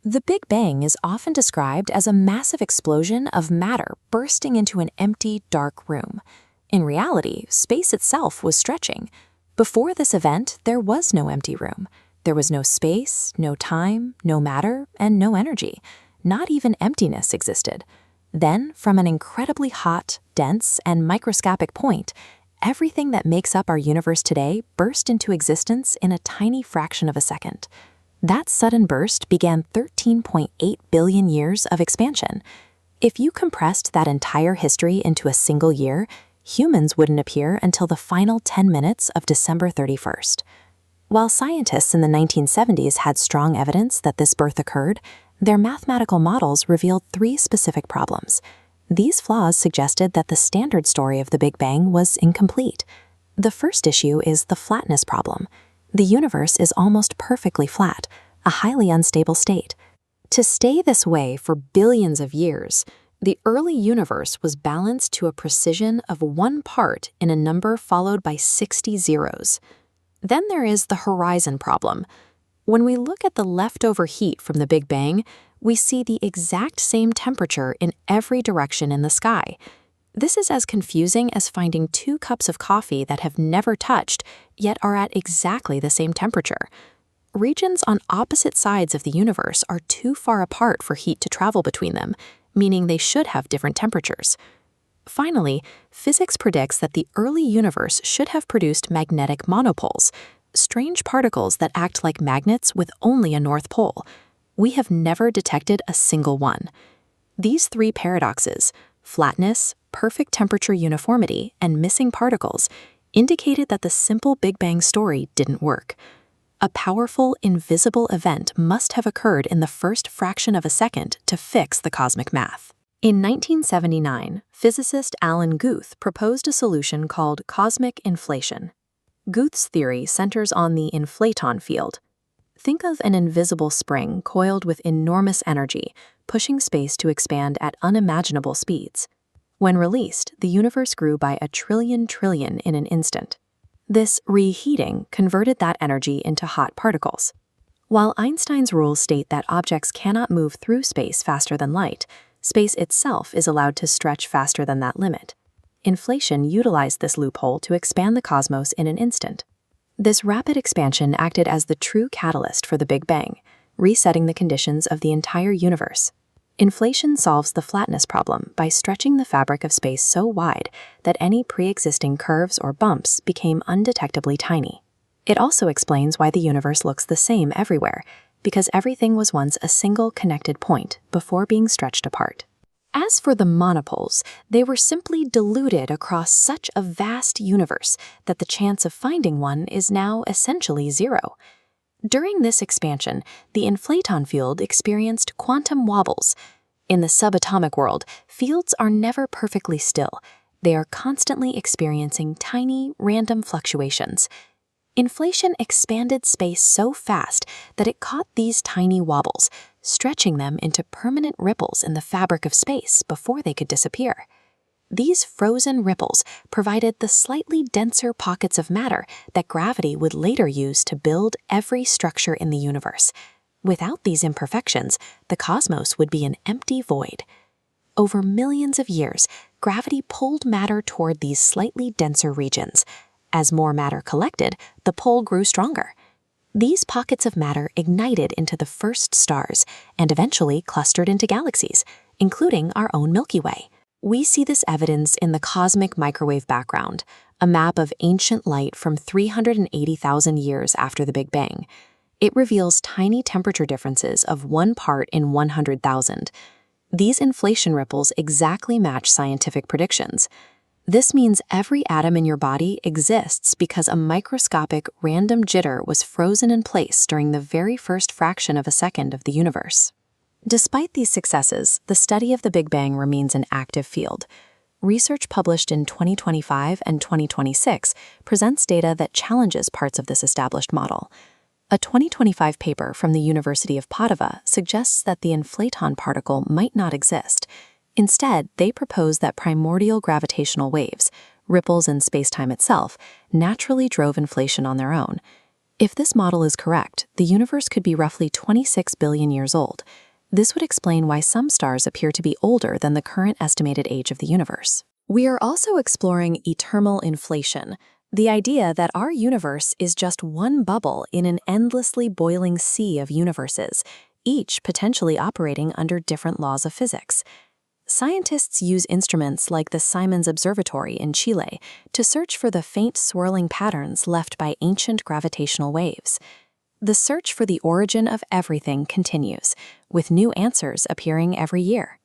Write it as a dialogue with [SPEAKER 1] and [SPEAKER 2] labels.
[SPEAKER 1] The Big Bang is often described as a massive explosion of matter bursting into an empty, dark room. In reality, space itself was stretching. Before this event, there was no empty room. There was no space, no time, no matter, and no energy. Not even emptiness existed. Then, from an incredibly hot, dense, and microscopic point, everything that makes up our universe today burst into existence in a tiny fraction of a second. That sudden burst began 13.8 billion years of expansion. If you compressed that entire history into a single year, humans wouldn't appear until the final 10 minutes of December 31st. While scientists in the 1970s had strong evidence that this birth occurred, their mathematical models revealed three specific problems. These flaws suggested that the standard story of the Big Bang was incomplete. The first issue is the flatness problem. The universe is almost perfectly flat, a highly unstable state. To stay this way for billions of years, the early universe was balanced to a precision of 1 part in a number followed by 60 zeros. Then there is the horizon problem. When we look at the leftover heat from the Big Bang, we see the exact same temperature in every direction in the sky. This is as confusing as finding 2 cups of coffee that have never touched, yet are at exactly the same temperature. Regions on opposite sides of the universe are too far apart for heat to travel between them, meaning they should have different temperatures. Finally, physics predicts that the early universe should have produced magnetic monopoles, strange particles that act like magnets with only a north pole. We have never detected a single one. These 3 paradoxes, flatness, perfect temperature uniformity, and missing particles, indicated that the simple Big Bang story didn't work. A powerful, invisible event must have occurred in the first fraction of a second to fix the cosmic math. In 1979, physicist Alan Guth proposed a solution called cosmic inflation. Guth's theory centers on the inflaton field. Think of an invisible spring coiled with enormous energy, pushing space to expand at unimaginable speeds. When released, the universe grew by 1 trillion in an instant. This reheating converted that energy into hot particles. While Einstein's rules state that objects cannot move through space faster than light, space itself is allowed to stretch faster than that limit. Inflation utilized this loophole to expand the cosmos in an instant. This rapid expansion acted as the true catalyst for the Big Bang, resetting the conditions of the entire universe. Inflation solves the flatness problem by stretching the fabric of space so wide that any pre-existing curves or bumps became undetectably tiny. It also explains why the universe looks the same everywhere, because everything was once a single connected point before being stretched apart. As for the monopoles, they were simply diluted across such a vast universe that the chance of finding one is now essentially 0. During this expansion, the inflaton field experienced quantum wobbles. In the subatomic world, fields are never perfectly still. They are constantly experiencing tiny, random fluctuations. Inflation expanded space so fast that it caught these tiny wobbles, stretching them into permanent ripples in the fabric of space before they could disappear. These frozen ripples provided the slightly denser pockets of matter that gravity would later use to build every structure in the universe. Without these imperfections, the cosmos would be an empty void. Over millions of years, gravity pulled matter toward these slightly denser regions. As more matter collected, the pull grew stronger. These pockets of matter ignited into the first stars and eventually clustered into galaxies, including our own Milky Way. We see this evidence in the cosmic microwave background, a map of ancient light from 380,000 years after the Big Bang. It reveals tiny temperature differences of 1 part in 100,000. These inflation ripples exactly match scientific predictions. This means every atom in your body exists because a microscopic random jitter was frozen in place during the very first fraction of a second of the universe. Despite these successes, the study of the Big Bang remains an active field. Research published in 2025 and 2026 presents data that challenges parts of this established model. A 2025 paper from the University of Padova suggests that the inflaton particle might not exist. Instead, they propose that primordial gravitational waves, ripples in spacetime itself, naturally drove inflation on their own. If this model is correct, the universe could be roughly 26 billion years old. This would explain why some stars appear to be older than the current estimated age of the universe. We are also exploring eternal inflation, the idea that our universe is just one bubble in an endlessly boiling sea of universes, each potentially operating under different laws of physics. Scientists use instruments like the Simons Observatory in Chile to search for the faint swirling patterns left by ancient gravitational waves. The search for the origin of everything continues, with new answers appearing every year.